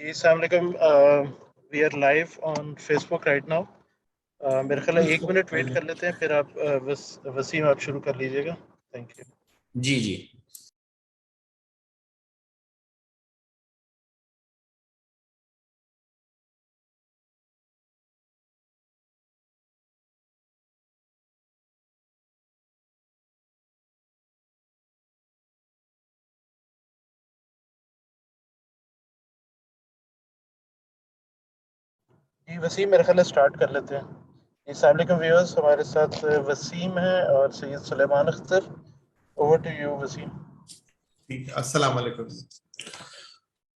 जी अस्सलाम वालेकुम। We are live on Facebook right now. मेरे ख्याल है 1 मिनट वेट कर लेते हैं, फिर आप वसीम आप शुरू कर लीजिएगा। Thank you. जी जी। जी वसीम, मेरे ख्याल है स्टार्ट कर लेते हैं। जी अस्सलाम वालेकुम व्यूअर्स, हमारे साथ वसीम है और Syed Suleman Akhtar. Over to you Wasim. ठीक है, अस्सलाम वालेकुम।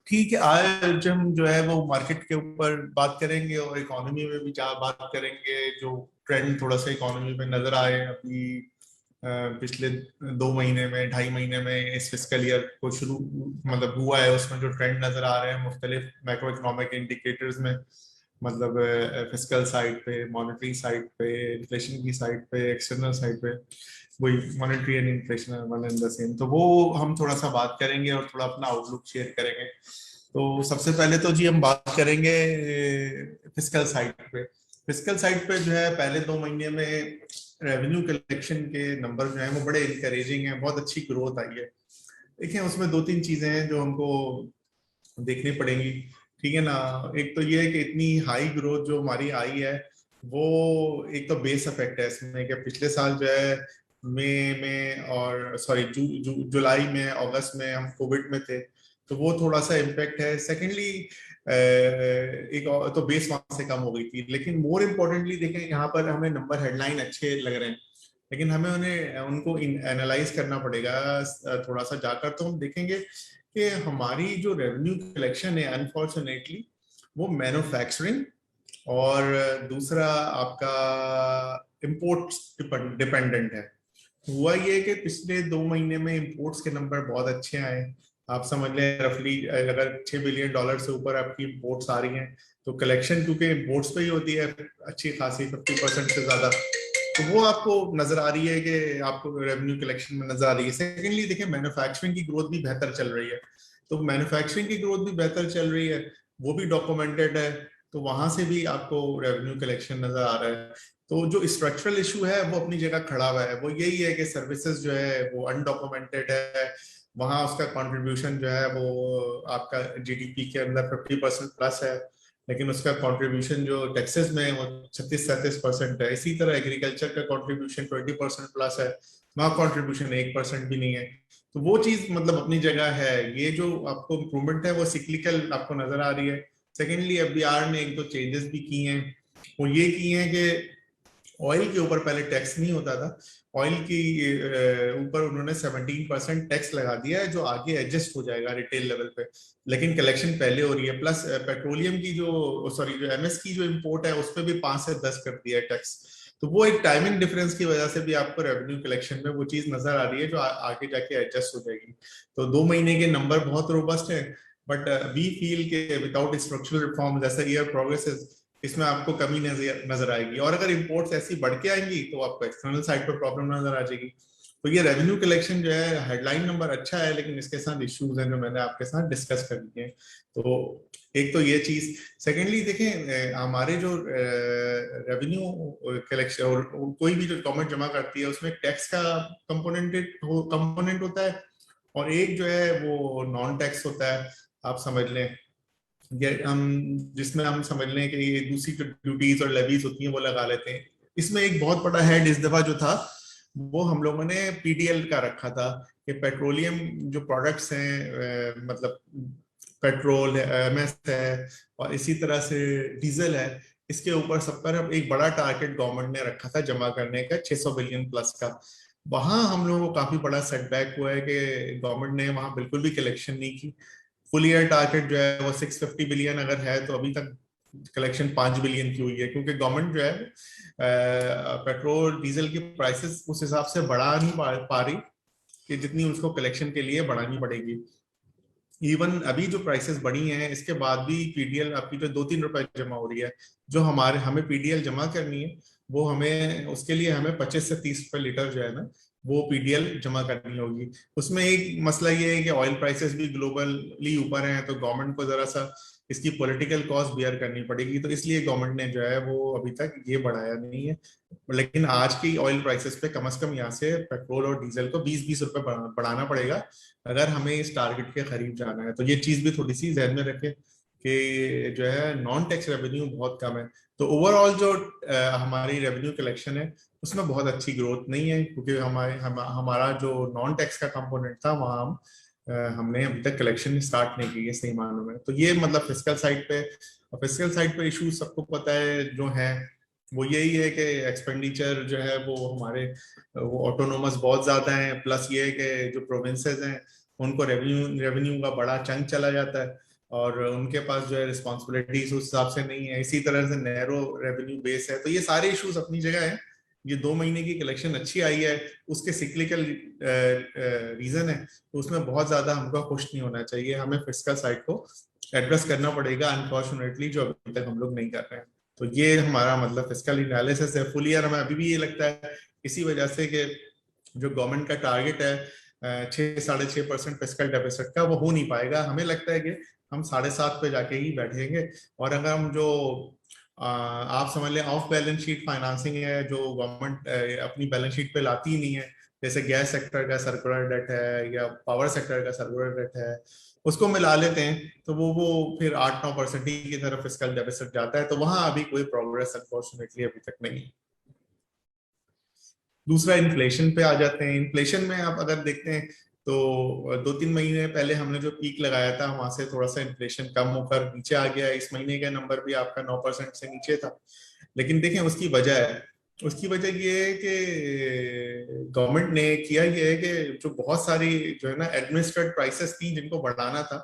ठीक है, आज हम जो है वो मार्केट के ऊपर बात करेंगे और इकोनॉमी में भी जहाँ बात करेंगे, जो ट्रेंड थोड़ा सा इकोनॉमी में नजर आए अभी पिछले 2 महीने में, 2.5 महीने में इस फिस्कल ईयर को शुरू मतलब हुआ है, उसमें जो ट्रेंड नजर आ रहे हैं मुख्तलिफ मैक्रो इकोनॉमिक इंडिकेटर्स में, मतलब फिस्कल साइड पे, मॉनेटरी साइड पे, इन्फ्लेशन की साइड पे, एक्सटर्नल साइड पे, वही monetary and inflation one and the same. तो वो हम थोड़ा सा बात करेंगे और थोड़ा अपना आउटलुक शेयर करेंगे। तो सबसे पहले तो जी हम बात करेंगे फिस्कल साइड पे। फिस्कल साइड पे जो है पहले 2 महीने में रेवेन्यू कलेक्शन के नंबर जो है वो बड़े इनकरेजिंग हैं, बहुत अच्छी ग्रोथ आई है। देखिए उसमें 2-3 चीजें हैं जो हमको देखनी पड़ेंगी, ठीक है ना। एक तो ये है कि इतनी हाई ग्रोथ जो हमारी आई है वो एक तो बेस इफेक्ट है इसमें, कि पिछले साल जो है मई में और सॉरी जुलाई में, अगस्त में हम कोविड में थे, तो वो थोड़ा सा इम्पेक्ट है। सेकेंडली तो बेस वहां से कम हो गई थी, लेकिन मोर इम्पोर्टेंटली देखें यहाँ पर हमें नंबर हेडलाइन अच्छे लग रहे हैं, लेकिन हमें उन्हें उनको एनालाइज करना पड़ेगा थोड़ा सा जाकर। तो हम देखेंगे कि हमारी जो रेवेन्यू कलेक्शन है अनफॉर्चुनेटली वो मैन्युफैक्चरिंग और दूसरा आपका इंपोर्ट्स डिपेंडेंट है। हुआ ये कि पिछले 2 महीने में इंपोर्ट्स के नंबर बहुत अच्छे आए। आप समझ लें रफली अगर $6 बिलियन से ऊपर आपकी इंपोर्ट्स आ रही हैं, तो कलेक्शन क्योंकि इंपोर्ट्स पे ही होती है अच्छी खासी 50% से ज्यादा, तो वो आपको नजर आ रही है कि आपको रेवेन्यू कलेक्शन में नजर आ रही है। सेकेंडली देखिए मैन्युफैक्चरिंग की ग्रोथ भी बेहतर चल रही है, तो मैन्युफैक्चरिंग की ग्रोथ भी बेहतर चल रही है, वो भी डॉक्यूमेंटेड है, तो वहां से भी आपको रेवेन्यू कलेक्शन नजर आ रहा है। तो जो स्ट्रक्चरल इशू है वो अपनी जगह खड़ा हुआ है, वो यही है कि सर्विसेज जो है वो अनडॉक्यूमेंटेड है, वहां उसका कंट्रीब्यूशन जो है वो आपका जीडीपी के अंदर 50% प्लस है, लेकिन उसका कंट्रीब्यूशन जो टैक्सेस में है वो 36-37% है। इसी तरह एग्रीकल्चर का कंट्रीब्यूशन 20% प्लस है, वहाँ कंट्रीब्यूशन 1% भी नहीं है। तो वो चीज मतलब अपनी जगह है। ये जो आपको इम्प्रूवमेंट है वो सिक्लिकल आपको नजर आ रही है। सेकेंडली एफबीआर ने एक दो चेंजेस भी किए हैं, वो ये किए हैं कि ऑयल के ऊपर पहले टैक्स नहीं होता था, ऑयल की ऊपर उन्होंने 17% टैक्स लगा दिया है, जो आगे एडजस्ट हो जाएगा रिटेल लेवल पे, लेकिन कलेक्शन पहले हो रही है। प्लस पेट्रोलियम की जो सॉरी जो एमएस की जो इंपोर्ट है उस पर भी 5 से 10 कर दिया है टैक्स। तो वो एक टाइमिंग डिफरेंस की वजह से भी आपको रेवेन्यू कलेक्शन में वो चीज नजर आ रही है, जो आगे जाके एडजस्ट हो जाएगी। तो 2 महीने के नंबर बहुत रोबस्ट है, बट वी फील के विदाउट स्ट्रक्चरल रिफॉर्म जैसा ईयर प्रोग्रेसेस इसमें आपको कमी नजर आएगी, और अगर इंपोर्ट्स ऐसी बढ़ के आएंगी तो आपको एक्सटर्नल साइड पर प्रॉब्लम नजर आ जाएगी। तो ये रेवेन्यू कलेक्शन जो है हेडलाइन नंबर अच्छा है, लेकिन इसके साथ इश्यूज हैं जो मैंने आपके साथ डिस्कस कर दिए हैं। तो एक तो ये चीज। सेकेंडली देखें हमारे जो रेवेन्यू कलेक्शन और कोई भी जो गवर्नमेंट जमा करती है उसमें टैक्स का कंपोनेंट होता है, और एक जो है वो नॉन टैक्स होता है। आप समझ लें हम जिसमें हम समझ लें कि ये दूसरी जो ड्यूटीज और लेवीज होती हैं वो लगा लेते हैं। इसमें एक बहुत बड़ा हेड इस दफा जो था वो हम लोगों ने पीडीएल का रखा था, कि पेट्रोलियम जो प्रोडक्ट्स हैं मतलब पेट्रोल है, एमएस है, और इसी तरह से डीजल है, इसके ऊपर सब पर एक बड़ा टारगेट गवर्नमेंट ने रखा था जमा करने का 600 बिलियन प्लस का। वहां हम लोगों को काफी बड़ा सेटबैक हुआ है कि गवर्नमेंट ने वहां बिल्कुल भी कलेक्शन नहीं की। फुल ईयर टारगेट जो है वो 650 बिलियन अगर है, तो अभी तक कलेक्शन 5 बिलियन की हुई है, क्योंकि गवर्नमेंट जो है पेट्रोल डीजल की प्राइसेस उस हिसाब से बढ़ा नहीं पा रही कि जितनी उसको कलेक्शन के लिए बढ़ानी पड़ेगी। इवन अभी जो प्राइसेस बढ़ी हैं इसके बाद भी पीडीएल आपकी जो 2-3 रुपए जमा हो रही है, जो हमें पीडीएल जमा करनी है वो हमें उसके लिए हमें 25 से 30 रुपए लीटर जो है ना वो पीडीएल जमा करनी होगी। उसमें एक मसला ये है कि ऑयल प्राइसेस भी ग्लोबली ऊपर हैं, तो गवर्नमेंट को जरा सा इसकी पॉलिटिकल कॉस्ट बियर करनी पड़ेगी, तो इसलिए गवर्नमेंट ने जो है वो अभी तक ये बढ़ाया नहीं है। लेकिन आज की ऑयल प्राइसेस पे कम से कम यहाँ से पेट्रोल और डीजल को 20-20 रुपए बढ़ाना पड़ेगा अगर हमें इस टारगेट के करीब जाना है। तो ये चीज भी थोड़ी सी जहन में रखें कि जो है नॉन टैक्स रेवेन्यू बहुत कम है। तो ओवरऑल जो हमारी रेवेन्यू कलेक्शन है उसमें बहुत अच्छी ग्रोथ नहीं है, क्योंकि हमारा जो नॉन टैक्स का कंपोनेंट था वहाँ हमने अभी तक कलेक्शन स्टार्ट नहीं की है सही मानों में। तो ये मतलब फिस्कल साइड पे इशू सबको पता है जो है वो यही है कि एक्सपेंडिचर जो है वो हमारे वो ऑटोनोमस बहुत ज्यादा है, प्लस ये है कि जो प्रोविंसेस हैं उनको रेवेन्यू का बड़ा चंक चला जाता है और उनके पास जो है रिस्पॉन्सिबिलिटीज उस हिसाब से नहीं है, इसी तरह से नैरो रेवेन्यू बेस है। तो ये सारे इश्यूज अपनी जगह है। ये 2 महीने की कलेक्शन अच्छी आई है, उसके सिक्लिकल रीजन है, तो उसमें बहुत ज्यादा हमको खुश नहीं होना चाहिए। हमें फिस्कल साइड को एड्रेस करना पड़ेगा, अनफॉर्चुनेटली जो अभी तक हम लोग नहीं कर रहे हैं। तो ये हमारा मतलब फिस्कल एनालिसिस है फुल ईयर। हमें अभी भी ये लगता है इसी वजह से कि जो गवर्नमेंट का टारगेट है 6-6.5% फिस्कल डेफिसिट का, वो हो नहीं पाएगा। हमें लगता है कि हम 7.5 पे जाके ही बैठेंगे। और अगर हम जो आप समझ लें ऑफ बैलेंस शीट फाइनेंसिंग है जो गवर्नमेंट अपनी बैलेंस शीट पे लाती ही नहीं है, जैसे गैस सेक्टर का सर्कुलर डेट है या पावर सेक्टर का सर्कुलर डेट है, उसको मिला लेते हैं तो वो फिर 8-9% ही की तरफ फिस्कल डेफिसिट जाता है। तो वहां अभी कोई प्रोग्रेस अनफॉर्चुनेटली अभी तक नहीं है। दूसरा इन्फ्लेशन पे आ जाते हैं। इन्फ्लेशन में आप अगर देखते हैं तो 2-3 महीने पहले हमने जो पीक लगाया था वहां से थोड़ा सा इन्फ्लेशन कम होकर नीचे आ गया। इस महीने का नंबर भी आपका 9% से नीचे था। लेकिन देखें उसकी वजह है, उसकी वजह ये है कि गवर्नमेंट ने किया ये है कि जो बहुत सारी जो है ना एडमिनिस्ट्रेटिव प्राइसेस थी जिनको बढ़ाना था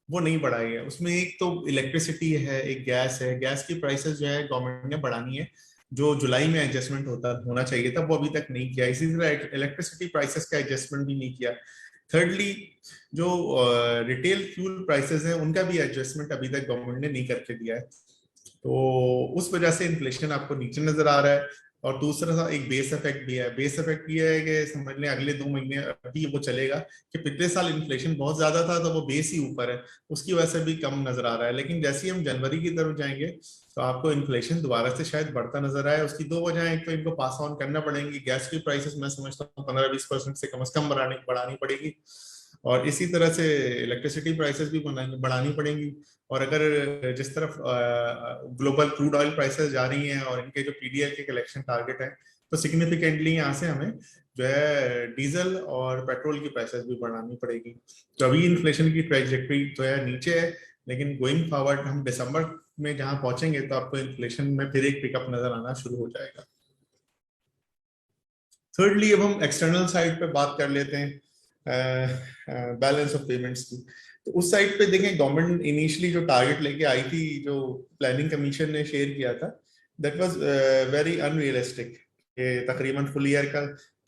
वो नहीं बढ़ाई है। उसमें एक तो इलेक्ट्रिसिटी है, एक गैस है। गैस की प्राइसेस जो है गवर्नमेंट ने बढ़ानी है, जो जुलाई में एडजस्टमेंट होना चाहिए था वो अभी तक नहीं किया। इसी तरह इलेक्ट्रिसिटी प्राइसेस का एडजस्टमेंट भी नहीं किया। थर्डली जो रिटेल फ्यूल प्राइसेस है उनका भी एडजस्टमेंट अभी तक गवर्नमेंट ने नहीं करके दिया है। तो उस वजह से इन्फ्लेशन आपको नीचे नजर आ रहा है। और दूसरा सा एक बेस इफेक्ट भी है। बेस इफेक्ट ये है कि समझ लें अगले 2 महीने अभी वो चलेगा कि पिछले साल इन्फ्लेशन बहुत ज्यादा था तो वो बेस ही ऊपर है, उसकी वजह से भी कम नजर आ रहा है। लेकिन जैसे ही हम जनवरी की तरफ जाएंगे तो आपको इन्फ्लेशन दोबारा से शायद बढ़ता नजर आए। उसकी दो वजह, एक तो इनको पास ऑन करना पड़ेंगी, गैस की प्राइसेस मैं समझता हूँ 15-20% से कम बढ़ानी पड़ेगी, और इसी तरह से इलेक्ट्रिसिटी प्राइसेस भी बढ़ानी पड़ेंगी। और अगर जिस तरफ ग्लोबल क्रूड ऑयल प्राइसेस जा रही हैं और इनके जो पीडीएल के कलेक्शन टारगेट है, तो सिग्निफिकेंटली यहाँ से हमें जो है डीजल और पेट्रोल की प्राइसेस भी बढ़ानी पड़ेगी। तो अभी इन्फ्लेशन की ट्रैजेक्टरी जो है नीचे है, लेकिन गोइंग फॉरवर्ड हम दिसंबर में जहां पहुंचेंगे तो आपको इन्फ्लेशन में फिर एक पिकअप नजर आना शुरू हो जाएगा। थर्डली अब हम एक्सटर्नल साइड पे बात कर लेते हैं बैलेंस ऑफ पेमेंट्स की। तो उस साइड पे देखें गवर्नमेंट इनिशियली जो टारगेट लेके आई थी, जो प्लानिंग कमीशन ने शेयर किया था, दैट वाज वेरी अनरियलिस्टिक। तकरीबन फुल ईयर का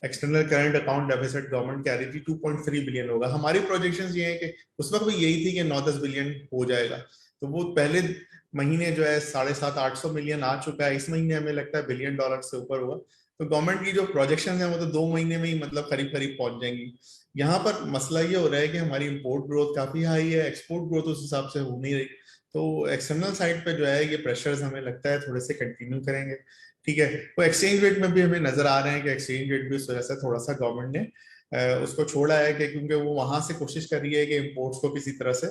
external current account deficit government कह रही थी 2.3 बिलियन होगा। हमारी प्रोजेक्शंस ये है कि उस वक्त भी यही थी कि 9-10 बिलियन हो जाएगा। तो वो पहले महीने जो है 750-800 मिलियन आ चुका है। इस महीने हमें लगता है बिलियन डॉलर से ऊपर होगा। तो गवर्नमेंट की जो प्रोजेक्शन है वो तो 2 महीने में ही मतलब करीब करीब पहुंच जाएंगी। यहाँ पर मसला ये हो रहा है कि हमारी इंपोर्ट ग्रोथ काफी हाई है, एक्सपोर्ट ग्रोथ उस हिसाब से हो नहीं रही। तो एक्सटर्नल साइड पे जो है ये प्रेशर्स हमें लगता है थोड़े से कंटिन्यू करेंगे। ठीक है, तो एक्सचेंज रेट में भी हमें नजर आ रहे हैं कि एक्सचेंज रेट भी उस वजह से थोड़ा सा गवर्नमेंट ने उसको छोड़ा है कि क्योंकि वो वहां से कोशिश कर रही है कि इम्पोर्ट्स को किसी तरह से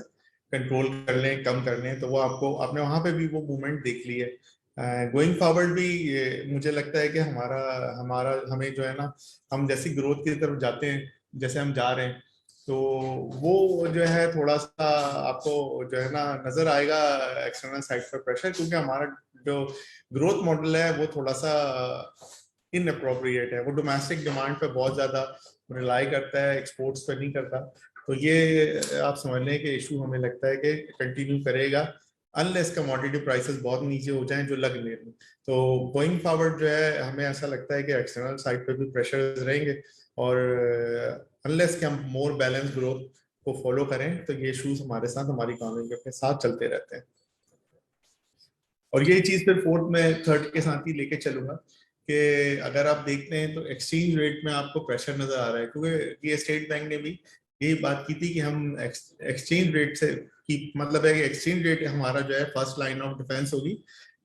कंट्रोल कर लें, कम कर लें। तो वो आपने वहां पे भी वो मूवमेंट देख ली है। गोइंग फॉरवर्ड भी मुझे लगता है कि हमारा हमारा हमें जो है ना, हम जैसी ग्रोथ की तरफ जाते हैं, जैसे हम जा रहे हैं, तो वो जो है थोड़ा सा आपको जो है ना नजर आएगा एक्सटर्नल साइड पर प्रेशर, क्योंकि हमारा जो ग्रोथ मॉडल है वो थोड़ा सा इनअप्रोप्रिएट है। वो डोमेस्टिक डिमांड पे बहुत ज्यादा रिलाई करता है, एक्सपोर्ट्स पे नहीं करता। तो ये आप समझ लें कि इशू हमें लगता है कि कंटिन्यू करेगा अनलेस कमोडिटी प्राइसेस बहुत नीचे हो जाएं जो लग नहीं। तो गोइंग फॉरवर्ड जो है हमें ऐसा लगता है कि एक्सटर्नल साइड पे भी प्रेशर्स रहेंगे, और अनलेस कि हम मोर बैलेंस ग्रोथ को फॉलो करें तो ये इशूज हमारे साथ, हमारी इकोनॉमी के साथ चलते रहते हैं। और यही चीज फिर फोर्थ में थर्ड के साथ ही लेके चलूंगा कि अगर आप देखते हैं तो एक्सचेंज रेट में आपको प्रेशर नजर आ रहा है, क्योंकि ये स्टेट बैंक ने भी ये बात की थी कि हम एक्सचेंज रेट से की मतलब है कि एक्सचेंज रेट हमारा जो है फर्स्ट लाइन ऑफ डिफेंस होगी,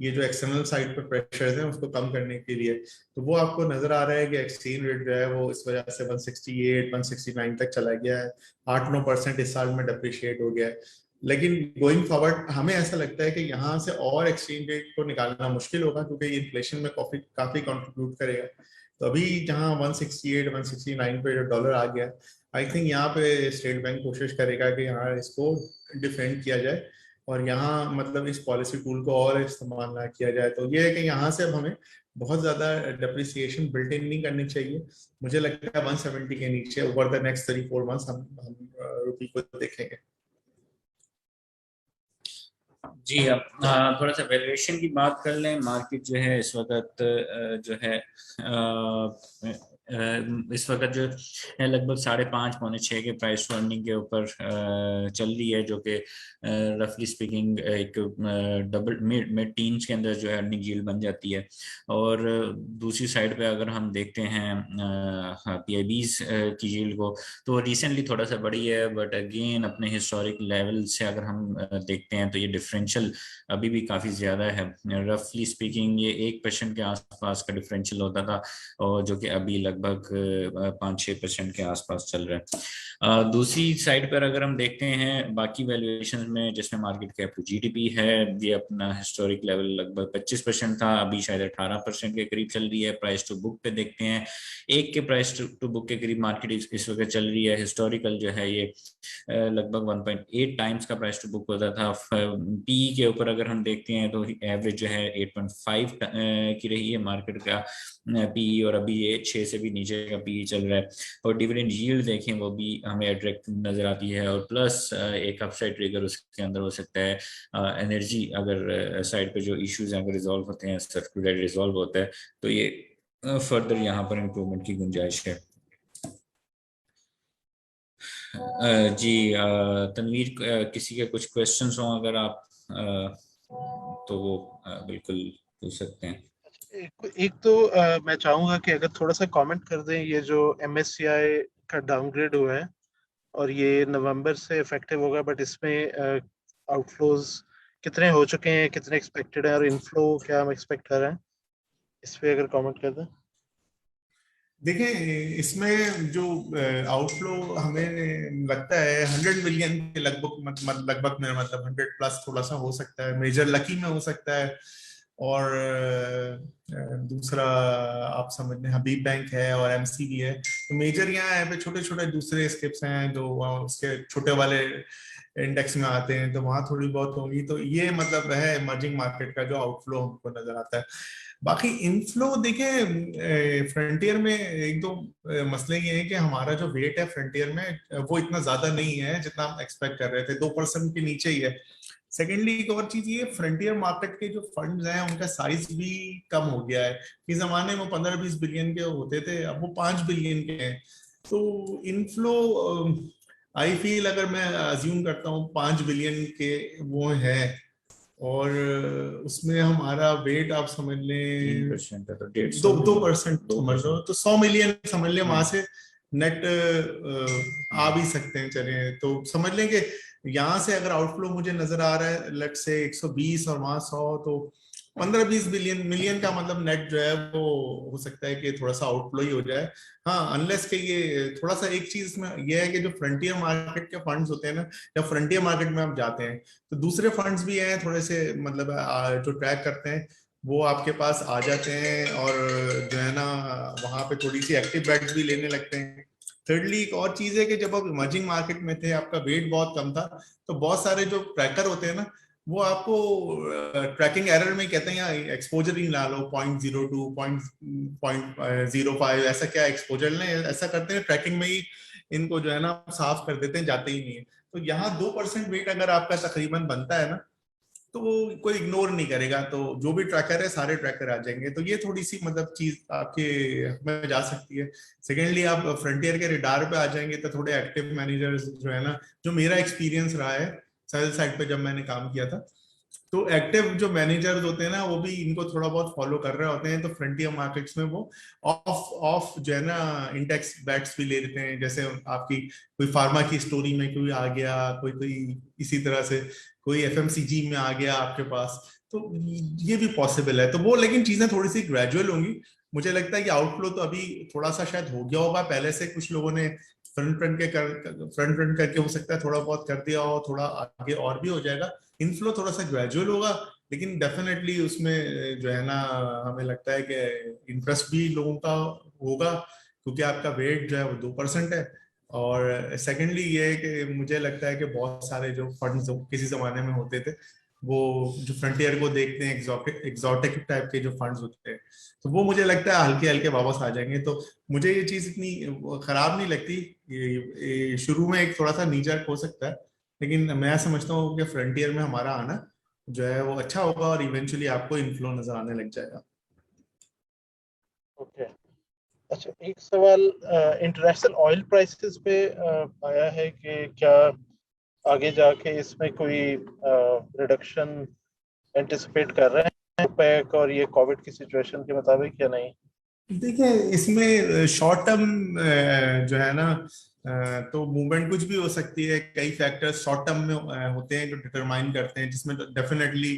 ये जो एक्सटर्नल साइड पर प्रेशर्स हैं उसको कम करने के लिए। तो वो आपको नजर आ रहा है कि एक्सचेंज रेट जो है वो इस वजह से 168 169 तक चला गया है, 8-9% इस साल में डिप्रिशिएट हो गया है। लेकिन गोइंग फॉरवर्ड हमें ऐसा लगता है कि यहाँ से और एक्सचेंज रेट को निकालना मुश्किल होगा, क्योंकि ये इन्फ्लेशन में काफी काफी कंट्रीब्यूट करेगा। तो अभी जहाँ 168 169 पे जो डॉलर आ गया, आई थिंक यहाँ पे स्टेट बैंक कोशिश करेगा कि यहाँ इसको डिफेंड किया जाए और यहाँ मतलब इस पॉलिसी टूल को और इस्तेमाल ना किया जाए। तो ये है कि यहाँ से अब हमें बहुत ज्यादा डेप्रिसिएशन बिल्ट इन नहीं करनी चाहिए। मुझे लगता है 170 के नीचे ओवर द नेक्स्ट 3-4 मंथ्स हम रुपी को देखेंगे। जी, अब थोड़ा सा वैल्यूएशन की बात कर लें। मार्केट जो है इस वक्त जो है इस वक्त जो है लगभग 5.5-6 के प्राइस टू अर्निंग के ऊपर चल रही है, जो कि रफली स्पीकिंग एक डबल मिड टीन्स के अंदर जो है अर्निंग यील्ड बन जाती है। और दूसरी साइड पे अगर हम देखते हैं पीआईबीज की यील्ड को, तो रिसेंटली थोड़ा सा बढ़ी है, बट अगेन अपने हिस्टोरिक लेवल से अगर हम देखते हैं तो ये डिफरेंशियल अभी भी काफी ज्यादा है। रफली स्पीकिंग ये 1% के आसपास का डिफरेंशियल होता था, और जो कि अभी लगभग 5-6% के आसपास चल रहा है। दूसरी साइड पर अगर हम देखते हैं बाकी वैल्यूएशन में, जिसमें मार्केट कैप टू जीडीपी है, ये अपना हिस्टोरिक लेवल लगभग 25% था, अभी शायद 18% के करीब चल रही है। प्राइस टू बुक पे देखते हैं, एक के प्राइस टू बुक के करीब मार्केट इस वक्त चल रही है। हिस्टोरिकल जो है ये लगभग 1.8 टाइम्स का प्राइस टू बुक होता था। पीई के ऊपर अगर हम देखते हैं तो एवरेज जो है 8.5 की रही है मार्केट का पीई, और अभी ये 6 से भी नीचे का पीई चल रहा है। और डिविडेंड यील्ड देखें, वो भी हमें अट्रैक्टिव नजर आती है। और प्लस एक अपसाइड ट्रिगर उसके अंदर हो सकता है, एनर्जी अगर साइड पे जो इश्यूज अगर रिजॉल्व होते हैं, सर्कुलर रिजॉल्व होता है, तो ये फर्दर यहाँ पर इम्प्रूवमेंट की गुंजाइश है। जी तनवीर, किसी के कुछ क्वेश्चंस हो अगर आप तो वो बिल्कुल पूछ सकते हैं। एक तो मैं चाहूंगा कि अगर थोड़ा सा कमेंट कर दें, ये जो MSCI का डाउनग्रेड हुआ है और ये नवंबर से इफेक्टिव होगा, बट इसमें आउटफ्लोज कितने हो चुके हैं, कितने एक्सपेक्टेड है, और इनफ्लो क्या हम एक्सपेक्ट कर रहे हैं, इस पे अगर कमेंट कर दें। देखें, इसमें जो आउटफ्लो हमें लगता है 100 मिलियन के लगभग मेरा मतलब 100 प्लस थोड़ा सा हो सकता है, मेजर लकी में हो सकता है। और दूसरा आप समझ लें हबीब बैंक है और एमसी भी है। तो मेजर यहाँ है पे छोटे छोटे दूसरे स्किप्स हैं जो उसके छोटे वाले इंडेक्स में आते हैं, तो वहां थोड़ी बहुत होंगी। तो ये मतलब है इमर्जिंग मार्केट का जो आउटफ्लो हमको नजर आता है। बाकी इनफ्लो देखें, फ्रंटियर में एक दो मसले ये हैं कि हमारा जो वेट है फ्रंटियर में वो इतना ज्यादा नहीं है जितना हम एक्सपेक्ट कर रहे थे, 2% के नीचे ही है। सेकेंडली एक और चीज ये, फ्रंटियर मार्केट के जो फंड्स हैं उनका साइज भी कम हो गया है। इस जमाने में 15-20 बिलियन के होते थे, अब वो 5 बिलियन के हैं। तो इनफ्लो आई फील अगर मैं अज्यूम करता हूँ 5 बिलियन के वो है, और उसमें हमारा वेट आप समझ लें 3% है तो 150 2% समझ लो, तो 100 मिलियन समझ लें वहां से नेट आ भी सकते हैं। चले तो समझ लें कि यहाँ से अगर आउटफ्लो मुझे नजर आ रहा है लेट से 120 और वहां 100, तो 15-20 मिलियन का मतलब नेट जो है वो हो सकता है कि थोड़ा सा आउटफ्लो ही हो जाए। हाँ, अनलेस के ये थोड़ा सा एक चीज में ये है कि जो फ्रंटियर मार्केट के फंड्स होते हैं ना, जब फ्रंटियर मार्केट में आप जाते हैं तो दूसरे फंड्स भी हैं थोड़े से मतलब जो ट्रैक करते हैं, वो आपके पास आ जाते हैं और जो है ना वहां पे थोड़ी सी एक्टिव बेट्स भी लेने लगते हैं। थर्डली एक और चीज है कि जब आप इमर्जिंग मार्केट में थे, आपका वेट बहुत कम था, तो बहुत सारे जो ट्रैकर होते हैं ना, वो आपको ट्रैकिंग एरर में कहते हैं या एक्सपोजर ही ला लो, 0.02 0.05 ऐसा क्या एक्सपोजर लें, ऐसा करते हैं ट्रैकिंग में ही इनको जो है ना साफ कर देते हैं, जाते ही नहीं है। तो यहाँ 2% वेट अगर आपका तकरीबन बनता है ना, तो वो कोई इग्नोर नहीं करेगा, तो जो भी ट्रैकर है सारे ट्रैकर आ जाएंगे। तो ये थोड़ी सी मतलब चीज आपके में जा सकती है। सेकेंडली आप फ्रंटियर के रिडार पे आ जाएंगे तो थोड़े एक्टिव मैनेजर्स जो है ना, जो मेरा एक्सपीरियंस रहा है सेल साइड पे जब मैंने काम किया था, तो एक्टिव जो मैनेजर्स होते हैं ना वो भी इनको थोड़ा बहुत फॉलो कर रहे होते हैं, तो फ्रंटियर मार्केट्स में वो ऑफ ऑफ जो है ना इंडेक्स बैट्स भी ले लेते हैं। जैसे आपकी कोई फार्मा की स्टोरी में कोई आ गया, कोई कोई इसी तरह से कोई एफएमसीजी में आ गया आपके पास, तो ये भी पॉसिबल है। तो वो लेकिन चीजें थोड़ी सी ग्रेजुअल होंगी। मुझे लगता है कि आउटफ्लो तो अभी थोड़ा सा शायद हो गया होगा पहले से, कुछ लोगों ने फ्रंट रन करके हो सकता है थोड़ा बहुत कर दिया हो, थोड़ा आगे और भी हो जाएगा। इनफ्लो थोड़ा सा ग्रेजुअल होगा, लेकिन डेफिनेटली उसमें जो है ना हमें लगता है कि इंटरेस्ट भी लोगों का होगा, क्योंकि आपका वेट जो है वो 2% है। और सेकेंडली ये है कि मुझे लगता है कि बहुत सारे जो फंड्स किसी जमाने में होते थे, वो जो फ्रंटियर को देखते हैं, एग्जॉटिक टाइप के जो फंड्स होते हैं, तो वो मुझे लगता है हल्के हल्के वापस आ जाएंगे। तो मुझे ये चीज इतनी खराब नहीं लगती। ये शुरू में एक थोड़ा सा नीजर्क हो सकता है, लेकिन मैं समझता हूँ कि फ्रंटियर में हमारा आना जो है वो अच्छा होगा और इवेंचुअली आपको इन्फ्लो नजर आने लग जाएगा। ओके, अच्छा एक सवाल इंटरनेशनल ऑयल प्राइसेस पे आया है कि क्या आगे जाके इसमें कोई रिडक्शन एंटिसिपेट कर रहे हैं पैक और ये कोविड की सिचुएशन के मुताबिक या नहीं? देखिए इसमें शॉर्ट टर्म जो है ना तो मूवमेंट कुछ भी हो सकती है। कई फैक्टर्स शॉर्ट टर्म में होते हैं जो डिटरमाइन करते हैं, जिसमें डेफिनेटली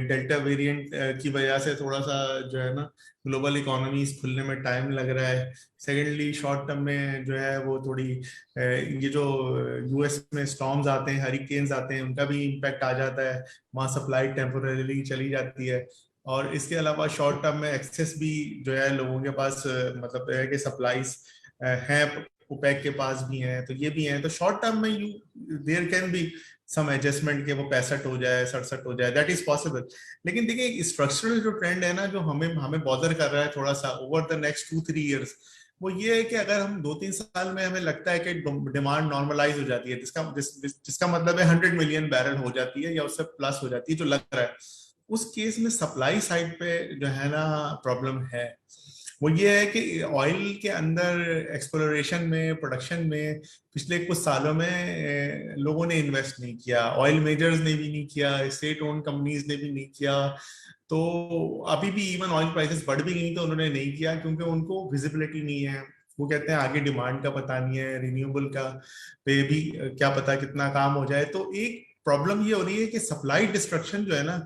डेल्टा वेरिएंट की वजह से थोड़ा सा जो है ना ग्लोबल इकोनॉमीज खुलने में टाइम लग रहा है। सेकेंडली शॉर्ट टर्म में जो है वो थोड़ी ये जो यूएस में स्टॉर्म्स आते हैं, हरिकेन्स आते हैं, उनका भी इम्पैक्ट आ जाता है, वहाँ सप्लाई टेम्पोररीली चली जाती है। और इसके अलावा शॉर्ट टर्म में एक्सेस भी जो है लोगों के पास मतलब है कि सप्लाईज हैं, ओपेक के पास भी हैं, तो ये भी हैं। तो शॉर्ट टर्म में you there can be some adjustment के वो 65 हो जाए, 67 हो जाए, दैट इज पॉसिबल। लेकिन देखिए स्ट्रक्चरल जो ट्रेंड है ना जो हमें हमें बॉदर कर रहा है थोड़ा सा ओवर द नेक्स्ट 2-3 ईयर्स, वो ये है कि अगर हम 2-3 साल में हमें लगता है कि डिमांड नॉर्मलाइज हो जाती है, जिसका मतलब है 100 मिलियन बैरल हो जाती है या उससे प्लस हो जाती है जो लग रहा है, उस केस में सप्लाई साइड पे जो है ना प्रॉब्लम है। वो ये है कि ऑयल के अंदर एक्सप्लोरेशन में, प्रोडक्शन में पिछले कुछ सालों में लोगों ने इन्वेस्ट नहीं किया, ऑयल मेजर्स ने भी नहीं किया, स्टेट ओन कंपनीज ने भी नहीं किया। तो अभी भी इवन ऑयल प्राइसेस बढ़ भी गई तो उन्होंने नहीं किया, क्योंकि उनको विजिबिलिटी नहीं है। वो कहते हैं आगे डिमांड का पता नहीं है, रिन्यूएबल का पे भी क्या पता कितना काम हो जाए। तो एक प्रॉब्लम ये हो रही है कि सप्लाई डिस्ट्रक्शन जो है ना,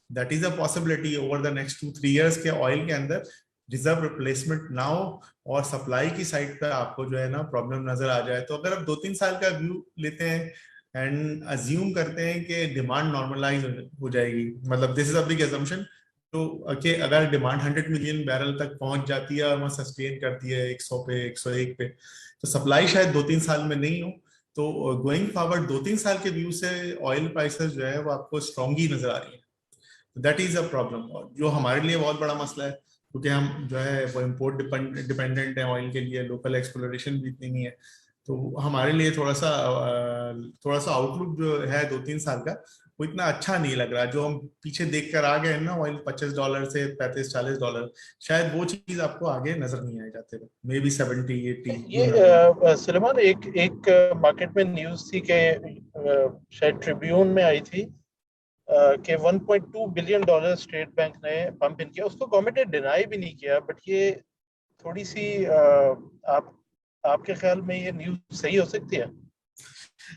that is a possibility over the next 2-3 years के ऑयल के अंदर रिजर्व रिप्लेसमेंट ना हो और सप्लाई की साइड पे आपको जो है ना प्रॉब्लम नजर आ जाए। तो अगर आप 2-3 साल का व्यू लेते हैं एंड अज्यूम करते हैं कि डिमांड नॉर्मलाइज हो जाएगी, मतलब this is a big assumption, तो कि अगर डिमांड 100 मिलियन बैरल तक पहुंच जाती है और वहां सस्टेन करती है 100 पे, 101 पे, तो सप्लाई शायद 2-3 साल में नहीं हो। तो गोइंग फॉरवर्ड 2-3 साल के व्यू से ऑयल प्राइसेस जो है वो आपको स्ट्रॉन्ग ही नजर आ रही है। दैट इज अ प्रॉब्लम, जो हमारे लिए बहुत बड़ा मसला है, क्योंकि हम जो है वो इम्पोर्ट डिपेंडेंट है ऑयल के लिए, लोकल एक्सप्लोरेशन भी इतनी नहीं है। तो हमारे लिए थोड़ा सा आउटलुक जो है 2-3 साल का वो इतना अच्छा नहीं लग रहा। जो हम पीछे देख कर आ गए ना ऑयल $25 से $35-40, शायद वो चीज आपको आगे नजर नहीं आए जाते, मे बी 70-80। ये सलमान एक एक मार्केट में न्यूज थी कि शायद ट्रिब्यून में आई थी कि $1.2 बिलियन स्टेट बैंक ने पंप इन किया। उसको गवर्नमेंट ने डिनाई भी नहीं किया, बट ये थोड़ी सी आप आपके ख्याल में ये न्यूज सही हो सकती है?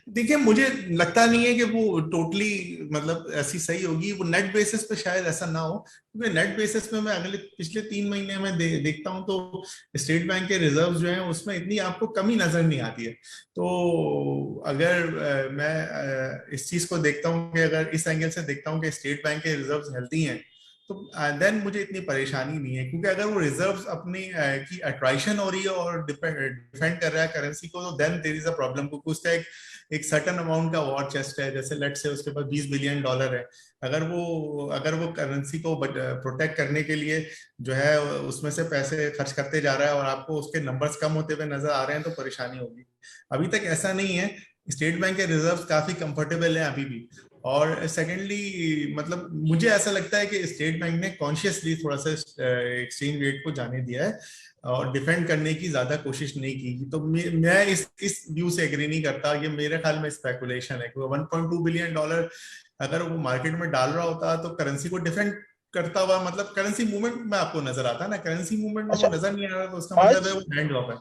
देखिए मुझे लगता नहीं है कि वो टोटली मतलब ऐसी सही होगी। वो नेट बेसिस पे शायद ऐसा ना हो, क्योंकि नेट बेसिस पे मैं अगले पिछले 3 महीने में देखता हूं तो स्टेट बैंक के रिजर्व जो हैं उसमें इतनी आपको कमी नजर नहीं आती है। तो अगर मैं इस चीज को देखता हूँ कि अगर इस एंगल से देखता हूँ कि स्टेट बैंक के रिजर्व हेल्दी हैं, तो देन मुझे इतनी परेशानी नहीं है। क्योंकि अगर वो रिजर्व्स अपनी की अट्रैक्शन हो रही है और डिफेंड कर रहा है करेंसी को, तो then there is a problem, क्योंकि उसका एक सर्टन अमाउंट का वॉर चेस्ट है। जैसे लेट से उसके पास $20 बिलियन है, अगर वो करेंसी को प्रोटेक्ट करने के लिए जो है उसमें से पैसे खर्च करते जा रहा है और आपको उसके नंबर्स कम होते हुए नजर आ रहे हैं, तो परेशानी होगी। अभी तक ऐसा नहीं है, स्टेट बैंक के रिजर्व काफी कंफर्टेबल है अभी भी। और सेकेंडली मतलब मुझे ऐसा लगता है कि स्टेट बैंक ने कॉन्शियसली थोड़ा सा एक्सचेंज रेट को जाने दिया है और डिफेंड करने की ज्यादा कोशिश नहीं की। तो मैं इस व्यू से एग्री नहीं करता। ये मेरे ख्याल में स्पेकुलेशन है। 1.2 बिलियन डॉलर अगर वो मार्केट में डाल रहा होता तो करेंसी को डिफेंड करता हुआ, मतलब करेंसी मूवमेंट में आपको नजर आता है ना, करेंसी मूवमेंट में वो अच्छा, नजर नहीं आ रहा, तो उसका मतलब आज है वो हैंड ऑफ है।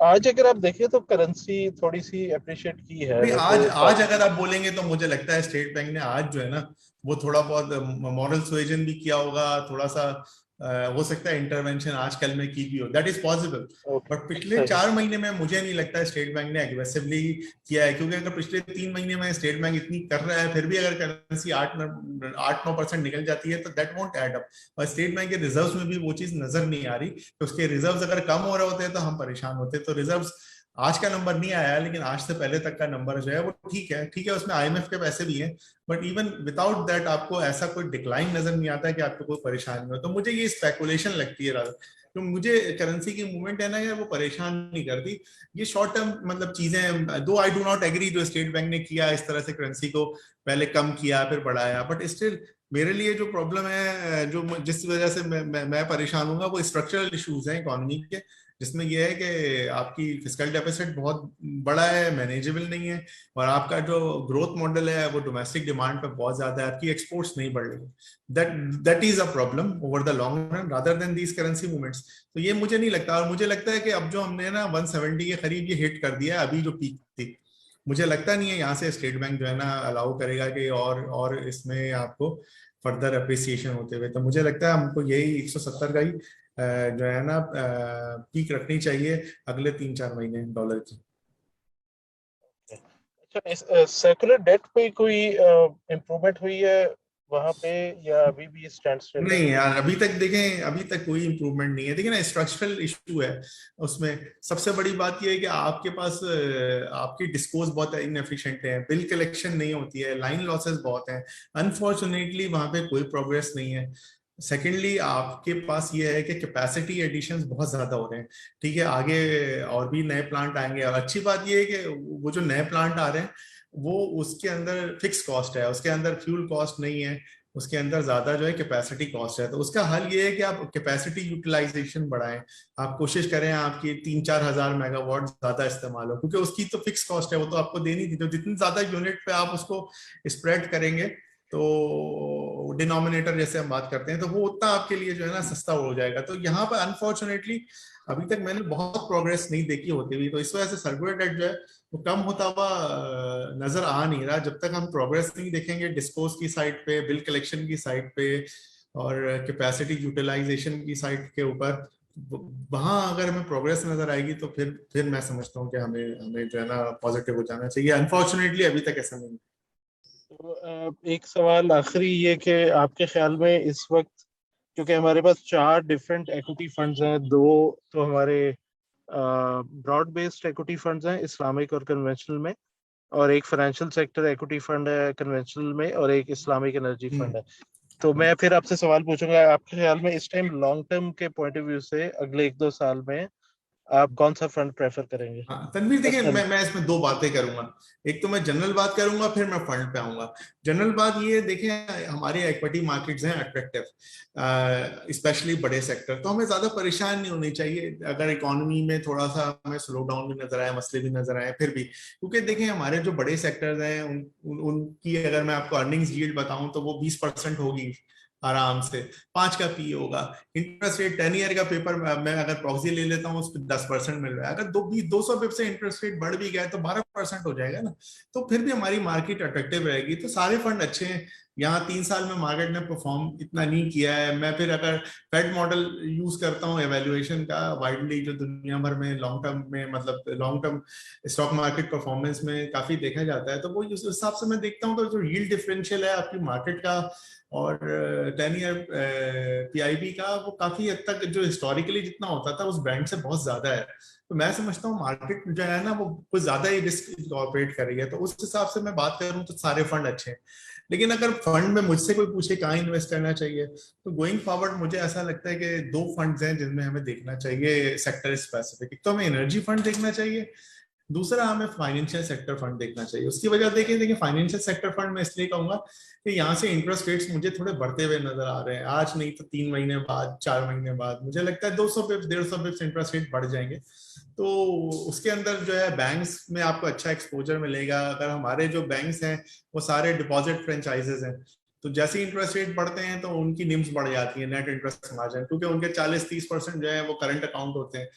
आज अगर आप देखें तो करेंसी थोड़ी सी अप्रिशिएट की है नहीं, वो आज तो आज अगर आप बोलेंगे तो मुझे लगता है स्टेट बैंक ने आज जो है ना वो थोड़ा बहुत मॉरल सुएजन भी किया होगा, थोड़ा सा हो सकता है इंटरवेंशन आज कल में की भी हो, that is possible. Okay, but पिछले सही। 4 महीने में मुझे नहीं लगता स्टेट बैंक ने एग्रेसिवली किया है, क्योंकि अगर पिछले 3 महीने में स्टेट बैंक इतनी कर रहा है फिर भी अगर करेंसी 8-9% निकल जाती है तो दैट वोंट ऐड अप। और स्टेट बैंक के रिजर्व्स में भी वो चीज नजर नहीं आ रही। तो उसके रिजर्व्स अगर कम हो रहे होते तो हम परेशान होते। तो रिजर्व्स आज का नंबर नहीं आया, लेकिन आज से पहले तक का नंबर जो है वो ठीक है, ठीक है, उसमें आईएमएफ के पैसे भी हैं। बट इवन विदाउट दैट आपको ऐसा कोई डिक्लाइन नजर नहीं आता है कि आपको कोई परेशानी हो। तो मुझे ये स्पेकुलेशन लगती है रादर। तो मुझे करेंसी की मूवमेंट है ना यार वो परेशान नहीं करती। ये शॉर्ट टर्म मतलब चीजें, दो आई डू नॉट एग्री जो स्टेट बैंक ने किया इस तरह से करेंसी को पहले कम किया फिर बढ़ाया, बट स्टिल मेरे लिए जो प्रॉब्लम है, जो जिस वजह से मैं परेशान हूँ वो स्ट्रक्चरल इश्यूज हैं इकोनॉमी के, जिसमें यह है कि आपकी फिस्कल डेफिसिट बहुत बड़ा है, मैनेजेबल नहीं है, और आपका जो ग्रोथ मॉडल है वो डोमेस्टिक डिमांड पे बहुत ज्यादा है, आपकी एक्सपोर्ट्स नहीं बढ़ रही। That is a problem over the long run rather than these currency movements. तो ये मुझे नहीं लगता। और मुझे लगता है कि अब जो हमने ना 170 के करीब ये हिट कर दिया है, अभी जो पीक थी, मुझे लगता नहीं है यहाँ से स्टेट बैंक जो है ना अलाउ करेगा कि और इसमें आपको फर्दर अप्रिसिएशन होते हुए। तो मुझे लगता है हमको यही 170 का ही जो है ना पीक रखनी चाहिए अगले 3-4 महीने डॉलर की। अच्छा, इस सर्कुलर डेट पे कोई इम्प्रूवमेंट हुई है वहां पे, या अभी भी स्टैंड स्टिल है? नहीं यार, अभी तक देखें, अभी तक कोई इम्प्रूवमेंट नहीं है। देखिए ना, स्ट्रक्चरल इशू है उसमें। सबसे बड़ी बात यह है कि आपके पास आपकी डिस्कोज बहुत इनएफिशिएंट है, बिल कलेक्शन नहीं होती है, लाइन लॉसेस बहुत हैं। अनफॉर्चुनेटली वहां पे कोई प्रोग्रेस नहीं है। सेकेंडली आपके पास ये है कि कैपेसिटी एडिशंस बहुत ज्यादा हो रहे हैं। ठीक है, आगे और भी नए प्लांट आएंगे, और अच्छी बात ये है कि वो जो नए प्लांट आ रहे हैं वो उसके अंदर फिक्स कॉस्ट है, उसके अंदर फ्यूल कॉस्ट नहीं है, उसके अंदर ज्यादा जो है कैपेसिटी कॉस्ट है। तो उसका हल ये है कि आप कैपेसिटी यूटिलाइजेशन बढ़ाएं, आप कोशिश करें आपकी 3-4 हजार मेगावाट ज्यादा इस्तेमाल हो, क्योंकि उसकी तो फिक्स कॉस्ट है, वो तो आपको देनी थी। तो जितनी ज्यादा यूनिट पे आप उसको स्प्रेड करेंगे तो डिनोमिनेटर जैसे हम बात करते हैं, तो वो उतना आपके लिए जो है ना सस्ता हो जाएगा। तो यहाँ पर अनफॉर्चुनेटली अभी तक मैंने बहुत प्रोग्रेस नहीं देखी होती हुई। तो इस वजह से सर्कुलर डेट जो है वो कम होता हुआ नजर आ नहीं रहा। जब तक हम प्रोग्रेस नहीं देखेंगे डिस्पोज की साइड पे, बिल कलेक्शन की साइड पे, और कैपेसिटी यूटिलाइजेशन की साइड के ऊपर, वहां अगर हमें प्रोग्रेस नजर आएगी तो फिर मैं समझता हूँ कि हमें हमें जो है ना पॉजिटिव हो जाना चाहिए। अनफॉर्चुनेटली अभी तक ऐसा नहीं। तो एक सवाल आखिरी ये कि आपके ख्याल में इस वक्त, क्योंकि हमारे पास 4 डिफरेंट इक्विटी फंड्स हैं, 2 तो हमारे ब्रॉड बेस्ड इक्विटी फंड्स हैं इस्लामिक और कन्वेंशनल में, और एक फाइनेंशियल सेक्टर इक्विटी फंड है कन्वेंशनल में, और एक इस्लामिक एनर्जी फंड है। तो मैं फिर आपसे सवाल पूछूंगा, आपके ख्याल में इस टाइम लॉन्ग टर्म के पॉइंट ऑफ व्यू से अगले 1-2 साल में आप कौन सा फंड प्रेफर करेंगे? हाँ तनवीर, देखिए मैं इसमें दो बातें करूंगा। एक तो मैं जनरल बात करूंगा, फिर मैं फंड पे आऊंगा। जनरल बात ये देखिए, हमारे इक्विटी मार्केट्स हैं अट्रैक्टिव, स्पेशली बड़े सेक्टर, तो हमें ज्यादा परेशान नहीं होनी चाहिए अगर इकोनॉमी में थोड़ा सा हमें स्लो डाउन भी नजर आए, मसले भी नजर आए फिर भी। क्योंकि देखिए हमारे जो बड़े सेक्टर्स हैं उनकी अगर मैं आपको अर्निंग्स यील्ड बताऊं तो वो 20% होगी आराम से, 5 का पी होगा। इंटरेस्ट रेट 10 ईयर का पेपर मैं अगर प्रॉक्सी ले लेता हूँ उस पर 10% मिल रहा है। अगर 200 बिप से इंटरेस्ट रेट बढ़ भी गया तो 12% हो जाएगा ना। तो फिर भी हमारी मार्केट अट्रैक्टिव रहेगी। तो सारे फंड अच्छे हैं। यहाँ 3 साल में मार्केट ने परफॉर्म इतना नहीं किया है। मैं फिर अगर फेड मॉडल यूज करता हूँ एवेल्युएशन का वाइडली, जो दुनिया भर में लॉन्ग टर्म में मतलब long term stock market performance में काफी देखा जाता है, तो वो उस हिसाब से मैं देखता हूँ तो जो यील्ड डिफरेंशियल है आपकी मार्केट का और 10 ईयर पीआईबी का, वो काफी हद तक जो हिस्टोरिकली जितना होता था उस बैंड से बहुत ज्यादा है। तो मैं समझता हूँ मार्केट जो है ना वो कुछ ज्यादा ही रिस्क इनकॉर्पोरेट कर रही है। तो उस हिसाब से मैं बात करूँ तो सारे फंड अच्छे हैं। लेकिन अगर फंड में मुझसे कोई पूछे कहाँ इन्वेस्ट करना चाहिए, तो गोइंग फॉरवर्ड मुझे ऐसा लगता है कि 2 फंड्स हैं जिनमें हमें देखना चाहिए सेक्टर स्पेसिफिक। एक तो हमें एनर्जी फंड देखना चाहिए, दूसरा हमें फाइनेंशियल सेक्टर फंड देखना चाहिए। उसकी वजह देखिए फाइनेंशियल सेक्टर फंड में इसलिए कहूंगा कि यहाँ से इंटरेस्ट रेट्स मुझे थोड़े बढ़ते हुए नजर आ रहे हैं, आज नहीं तो 3 महीने बाद, 4 महीने बाद मुझे लगता है 200 बिप्स 150 बिप्स इंटरेस्ट रेट बढ़ जाएंगे। तो उसके अंदर जो है बैंक्स में आपको अच्छा एक्सपोजर मिलेगा। अगर हमारे जो बैंक्स हैं वो सारे डिपॉजिट फ्रेंचाइजेस हैं, तो जैसे इंटरेस्ट रेट बढ़ते हैं तो उनकी निम्स बढ़ जाती है, नेट इंटरेस्ट मार्जिन, क्योंकि उनके 40-30% जो है वो करंट अकाउंट होते हैं।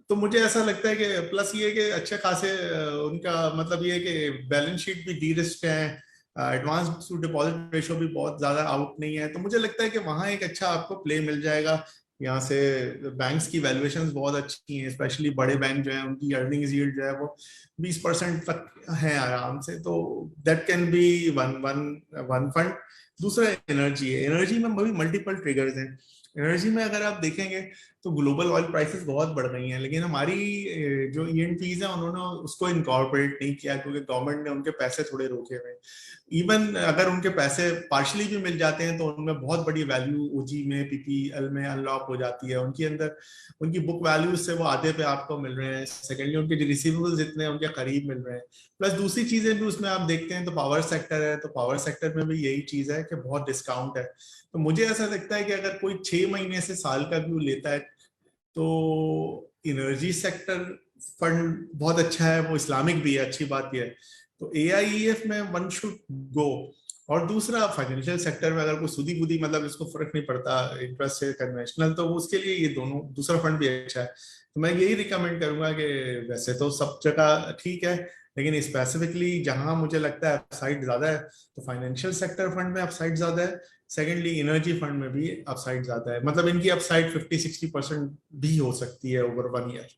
तो मुझे ऐसा लगता है कि प्लस ये कि अच्छे खासे उनका मतलब ये कि बैलेंस शीट भी डी रिस्क है, एडवांस टू डिपॉजिट रेशो भी बहुत ज्यादा आउट नहीं है। तो मुझे लगता है कि वहां एक अच्छा आपको प्ले मिल जाएगा। यहाँ से बैंक्स की वैल्यूएशंस बहुत अच्छी हैं, स्पेशली बड़े बैंक जो है उनकी अर्निंग्स यील्ड जो है वो 20% तक है आराम से। तो that can be one fund. दूसरा एनर्जी है। एनर्जी में भी मल्टीपल ट्रिगर्स हैं। एनर्जी में अगर आप देखेंगे तो ग्लोबल ऑयल प्राइसेस बहुत बढ़ गई हैं, लेकिन हमारी जो ईएनपीज हैं उन्होंने उसको इनकॉर्पोरेट नहीं किया, क्योंकि गवर्नमेंट ने उनके पैसे थोड़े रोके हुए। इवन अगर उनके पैसे पार्शली भी मिल जाते हैं तो उनमें बहुत बड़ी वैल्यू ओजी में, पीपीएल में अनलॉक हो जाती है। उनके अंदर उनकी बुक वैल्यू से वो आधे पे आपको मिल रहे हैं। सेकेंडली उनके जो रिसीवेबल्स जितने हैं उनके करीब मिल रहे हैं। प्लस दूसरी चीजें भी उसमें आप देखते हैं तो पावर सेक्टर है, तो पावर सेक्टर में भी यही चीज है कि बहुत डिस्काउंट है। तो मुझे ऐसा लगता है कि अगर कोई 6 महीने से साल का व्यू लेता है तो एनर्जी सेक्टर फंड बहुत अच्छा है, वो इस्लामिक भी है, अच्छी बात यह है। तो AIEF में वन शुड गो। और दूसरा फाइनेंशियल सेक्टर में अगर कोई सुदी बुदी मतलब इसको फर्क नहीं पड़ता इंटरेस्ट से कन्वेंशनल, तो उसके लिए ये दोनों दूसरा फंड भी अच्छा है। तो मैं यही रिकमेंड करूंगा कि वैसे तो सब जगह ठीक है, लेकिन स्पेसिफिकली जहां मुझे लगता है अपसाइड ज्यादा है तो फाइनेंशियल सेक्टर फंड में अपसाइड ज्यादा है। सेकेंडली एनर्जी फंड में भी अपसाइड ज्यादा है, मतलब इनकी अपसाइड 50-60% भी हो सकती है ओवर 1 ईयर।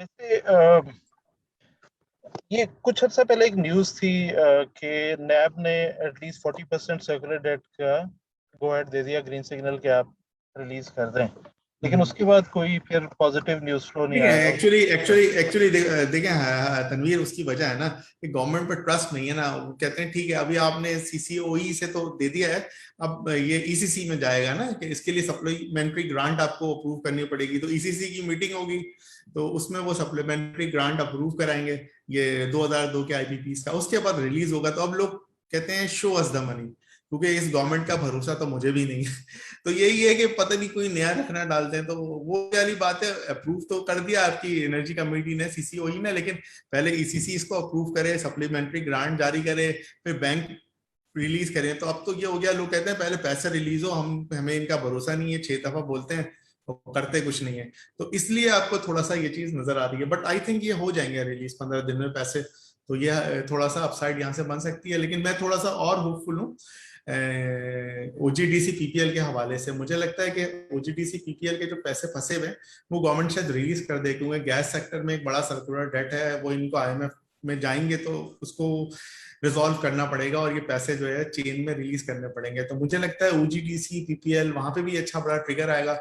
वैसे ये कुछ अर्सा पहले एक न्यूज थी कि नैब ने एटलीस्ट 40% सर्कुलर डेट का गो अहेड दे दिया, ग्रीन सिग्नल के आप रिलीज कर दें, लेकिन उसके बाद कोई फिर पॉजिटिव न्यूज फ्लो नहीं देखिए आया। एक्चुअली देखें तनवीर, उसकी वजह है ना कि गवर्नमेंट पर ट्रस्ट नहीं है ना। वो कहते हैं ठीक है अभी आपने CCOE से तो दे दिया है, अब ये ECC में जाएगा ना, कि इसके लिए सप्लीमेंट्री ग्रांट आपको अप्रूव करनी पड़ेगी। तो ECC की मीटिंग होगी तो उसमें वो सप्लीमेंट्री ग्रांट अप्रूव कराएंगे ये 2002 के IPPs का, उसके बाद रिलीज होगा। तो अब लोग कहते हैं शो अस द मनी, क्योंकि इस गवर्नमेंट का भरोसा तो मुझे भी नहीं है। तो यही है कि पता नहीं कोई नया रखना डालते हैं। तो वो वाली बात है, अप्रूव तो कर दिया आपकी एनर्जी कमेटी ने, CCOE ने, लेकिन पहले ECC इसको अप्रूव करे, सप्लीमेंट्री ग्रांट जारी करे, फिर बैंक रिलीज करें। तो अब तो ये हो गया, लोग कहते हैं पहले पैसे रिलीज हो, हमें इनका भरोसा नहीं है, 6 दफा बोलते हैं तो करते कुछ नहीं है। तो इसलिए आपको थोड़ा सा ये चीज नजर आ रही है। बट आई थिंक ये हो जाएंगे रिलीज 15 दिन में पैसे। तो ये थोड़ा सा अपसाइड यहाँ से बन सकती है। लेकिन मैं थोड़ा सा और होपफुल हूँ OGDC PPL के हवाले से। मुझे लगता है कि OGDC PPL के जो पैसे फंसे हुए वो गवर्नमेंट शायद रिलीज कर दे, क्योंकि गैस सेक्टर में एक बड़ा सर्कुलर डेट है, वो इनको IMF में जाएंगे तो उसको रिजॉल्व करना पड़ेगा और ये पैसे जो है चेन में रिलीज करने पड़ेंगे। तो मुझे लगता है OGDC PPL वहां पे भी अच्छा बड़ा ट्रिगर आएगा।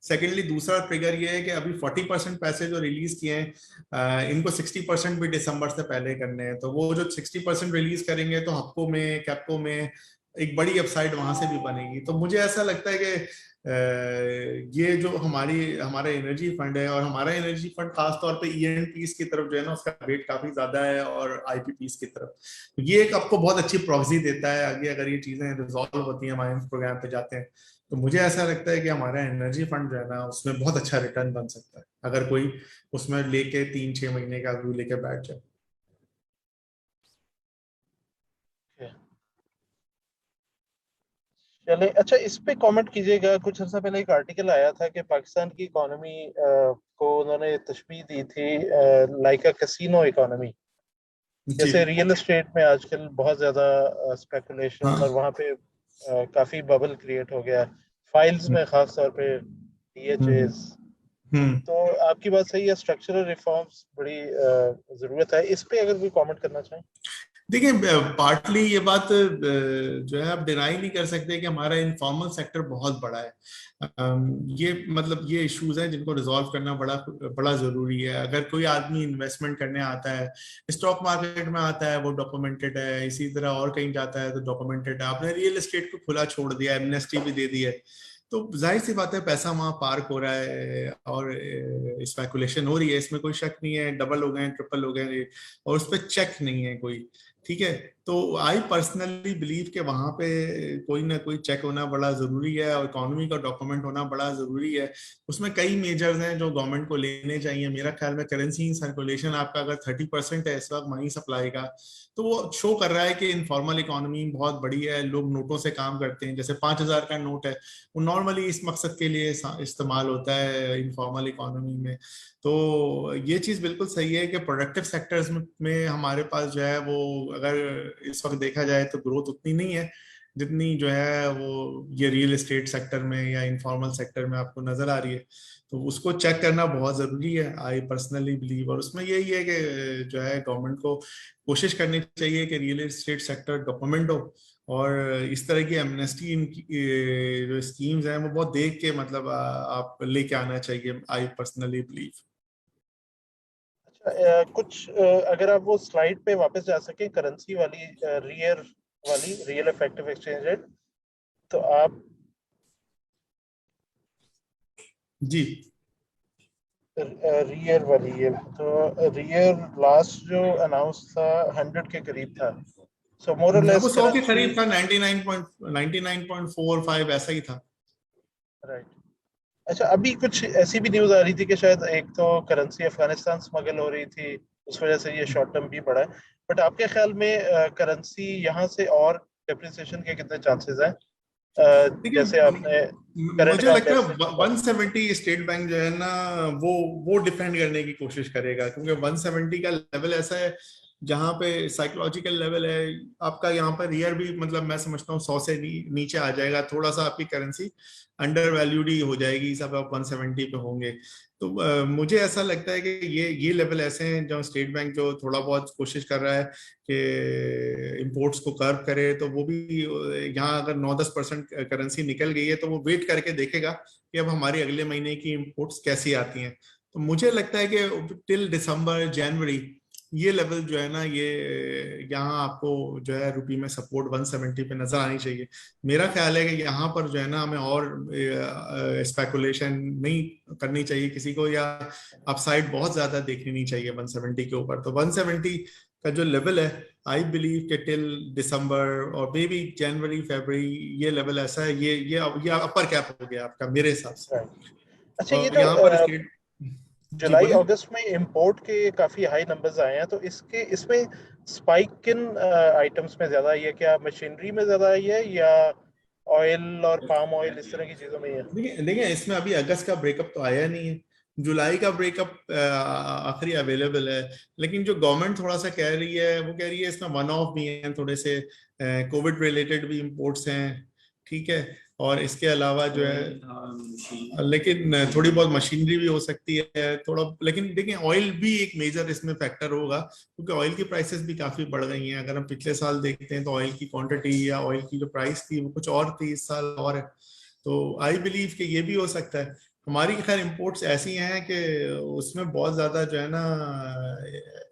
सेकेंडली दूसरा ट्रिगर ये है कि अभी 40% पैसे जो रिलीज किए हैं इनको 60% भी दिसंबर से पहले करने हैं। तो वो जो 60% रिलीज करेंगे तो हप्को में, कैप्को में एक बड़ी अपसाइड वहां से भी बनेगी। तो मुझे ऐसा लगता है कि ये जो हमारा एनर्जी फंड है, और हमारा एनर्जी फंड खासतौर पे ENPs की तरफ जो है ना उसका वेट काफी ज्यादा है, और IPPs की तरफ, तो ये एक आपको बहुत अच्छी प्रॉक्सी देता है आगे अगर ये चीजें रिजॉल्व होती हैं, हमारे प्रोग्राम पे जाते हैं। तो मुझे ऐसा लगता है कि हमारा एनर्जी फंड जो है ना उसमें बहुत अच्छा रिटर्न बन सकता है अगर कोई उसमें लेके 3-6 महीने का व्यू लेके बैठ जाए। चले, अच्छा इस पे कमेंट कीजिएगा। कुछ अर्सा पहले एक आर्टिकल आया था कि पाकिस्तान की इकोनॉमी को उन्होंने तशबीह दी थी लाइक अ कैसीनो इकोनॉमी। जी जैसे रियल एस्टेट में आजकल बहुत ज्यादा स्पेकुलेशन और हाँ। वहाँ पे काफी बबल क्रिएट हो गया है, फाइल्स में खास तौर पे हम्म DHAs। हम्म तो आपकी बात सही है, स्ट्रक्चरल रिफॉर्म्स बड़ी जरूरत है। इस पे अगर कोई कमेंट करना चाहें। देखिए पार्टली ये बात जो है आप डिनाई नहीं कर सकते कि हमारा इनफॉर्मल सेक्टर बहुत बड़ा है। ये मतलब ये इश्यूज हैं जिनको रिजॉल्व करना बड़ा बड़ा जरूरी है। अगर कोई आदमी इन्वेस्टमेंट करने आता है, स्टॉक मार्केट में आता है, वो डॉक्यूमेंटेड है, इसी तरह और कहीं जाता है तो डॉक्यूमेंटेड है। आपने रियल एस्टेट को खुला छोड़ दिया, एमनेस्टी भी दे दी है, तो जाहिर सी बात है पैसा वहां पार्क हो रहा है और स्पेकुलेशन हो रही है, इसमें कोई शक नहीं है, डबल हो गए, ट्रिपल हो गए, और उस पर चेक नहीं है कोई, ठीक है। तो आई पर्सनली बिलीव कि वहां पे कोई ना कोई चेक होना बड़ा जरूरी है और इकोनॉमी का डॉक्यूमेंट होना बड़ा जरूरी है। उसमें कई मेजर्स हैं जो गवर्नमेंट को लेने चाहिए। मेरा ख्याल में करेंसी सर्कुलेशन आपका अगर 30% है इस वक्त मनी सप्लाई का, तो वो शो कर रहा है कि इनफॉर्मल इकोनॉमी बहुत बड़ी है, लोग नोटों से काम करते हैं। जैसे 5,000 का नोट है, वो नॉर्मली इस मकसद के लिए इस्तेमाल होता है इनफॉर्मल इकोनॉमी में। तो ये चीज बिल्कुल सही है कि प्रोडक्टिव सेक्टर्स में हमारे पास जो है वो, अगर इस वक्त देखा जाए तो ग्रोथ उतनी नहीं है जितनी जो है वो ये रियल एस्टेट सेक्टर में या इनफॉर्मल सेक्टर में आपको नजर आ रही है। तो उसको चेक करना बहुत जरूरी है, आई पर्सनली बिलीव। और उसमें यही है कि जो है गवर्नमेंट को कोशिश करनी चाहिए कि रियल एस्टेट सेक्टर गवर्नमेंट हो, और इस तरह की एमनेस्टी जो स्कीम्स हैं वो बहुत देख के मतलब आप लेके आना चाहिए, आई पर्सनली बिलीव। कुछ अगर आप वो स्लाइड पे वापस जा सके, करेंसी वाली, रियल इफेक्टिव एक्सचेंज रेट, तो आप जी रियर वाली है, तो रियर लास्ट जो अनाउंस था 100 के करीब था, सो मोर और अब लेस वो 100 के करेंसी। करीब था, 99.45 ऐसा ही था। राइट। अच्छा, अभी कुछ ऐसी भी न्यूज आ रही थी कि शायद एक तो करेंसी अफगानिस्तान स्मगल हो रही थी, उस वजह से ये शॉर्ट टर्म भी बढ़ा है। बट आपके ख्याल में करेंसी यहाँ से और डेप्रिसिएशन के कितने चांसेस हैं, जैसे आपने देखिए करंट मुझे अकाउंट लगता है डेफिसिट की बात 170 स्टेट बैंक जो है ना वो डिफेंड करने की कोशिश करेगा, क्योंकि 170 का लेवल ऐसा है जहां पे साइकोलॉजिकल लेवल है आपका। यहाँ पर रियर भी मतलब मैं समझता हूँ 100 से नीचे आ जाएगा, थोड़ा सा आपकी करेंसी अंडर वैल्यूड ही हो जाएगी, सब आप 170 पे होंगे। तो मुझे ऐसा लगता है कि ये लेवल ऐसे हैं जहाँ स्टेट बैंक जो थोड़ा बहुत कोशिश कर रहा है कि इंपोर्ट्स को कर्व करे, तो वो भी यहाँ अगर 9-10% करेंसी निकल गई है तो वो वेट करके देखेगा कि अब हमारी अगले महीने की इंपोर्ट्स कैसी आती हैं। तो मुझे लगता है कि टिल दिसंबर जनवरी ये लेवल जो है ना, ये यहाँ आपको जो है रुपये में सपोर्ट 170 पे नजर आनी चाहिए। मेरा ख्याल है कि यहाँ पर जो है ना हमें और स्पेकुलेशन नहीं करनी चाहिए किसी को, या अपसाइड बहुत ज्यादा देखनी नहीं चाहिए 170 के ऊपर। तो 170 का जो लेवल है, आई बिलीव कि टिल दिसंबर और मे बी जनवरी फरवरी ये लेवल ऐसा है, ये अपर कैप हो गया आपका मेरे हिसाब से। है। अच्छा, ये और जो यहाँ पर स्टेट, जी जुलाई बोले। अगस्त में इंपोर्ट के काफी हाई नंबर्स आए हैं, तो इसमें स्पाइक किन आइटम्स में ज्यादा आई है? क्या मशीनरी में ज्यादा आई है, या ऑयल और पाम ऑयल इस तरह की चीजों में ही है? देखिए देखिए इसमें अभी अगस्त का ब्रेकअप तो आया नहीं है, जुलाई का ब्रेकअप आखिरी अवेलेबल है। लेकिन जो गवर्नमेंट थोड़ा सा कह रही है वो कह रही है इसमें वन ऑफ भी हैं थोड़े से, कोविड रिलेटेड भी इंपोर्ट्स हैं, ठीक है। और इसके अलावा जो है लेकिन थोड़ी बहुत मशीनरी भी हो सकती है थोड़ा। लेकिन देखिए ऑयल भी एक मेजर इसमें फैक्टर होगा, क्योंकि ऑयल की प्राइसेस भी काफी बढ़ गई हैं। अगर हम पिछले साल देखते हैं तो ऑयल की क्वांटिटी या ऑयल की जो प्राइस थी वो कुछ और थी, इस साल और है। तो आई बिलीव कि ये भी हो सकता है। हमारी खैर इंपोर्ट्स ऐसी हैं कि उसमें बहुत ज्यादा जो है ना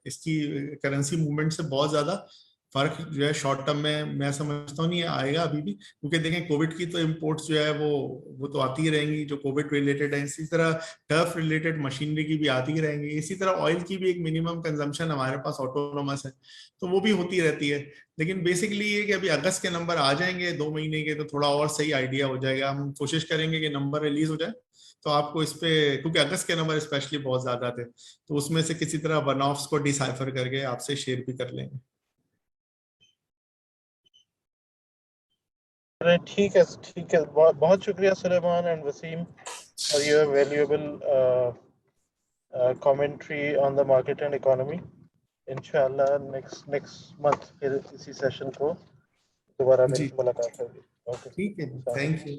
इसकी करेंसी मूवमेंट से बहुत ज्यादा फर्क जो है शॉर्ट टर्म में मैं समझता हूँ नहीं आएगा अभी भी, क्योंकि देखें कोविड की तो इंपोर्ट्स जो है वो तो आती ही रहेंगी जो कोविड रिलेटेड है। इसी तरह टर्फ रिलेटेड मशीनरी की भी आती ही रहेंगी। इसी तरह ऑयल की भी एक मिनिमम कंजम्पशन हमारे पास ऑटोनोमस है, तो वो भी होती रहती है। लेकिन बेसिकली ये कि अभी अगस्त के नंबर आ जाएंगे 2 महीने के, तो थोड़ा और सही आइडिया हो जाएगा। हम कोशिश करेंगे कि नंबर रिलीज हो जाए तो आपको इस पे, क्योंकि अगस्त के नंबर स्पेशली बहुत ज्यादा थे, तो उसमें से किसी तरह वन ऑफ्स को डिसाइफर करके आपसे शेयर भी कर लेंगे। अरे ठीक है, ठीक है, बहुत बहुत शुक्रिया Suleman and Wasim for your valuable commentary on the market and economy. इंशाल्लाह नेक्स्ट मंथ फिर इसी सेशन को दोबारा जी मुलाकात होगी। ओके, ठीक है, थैंक यू।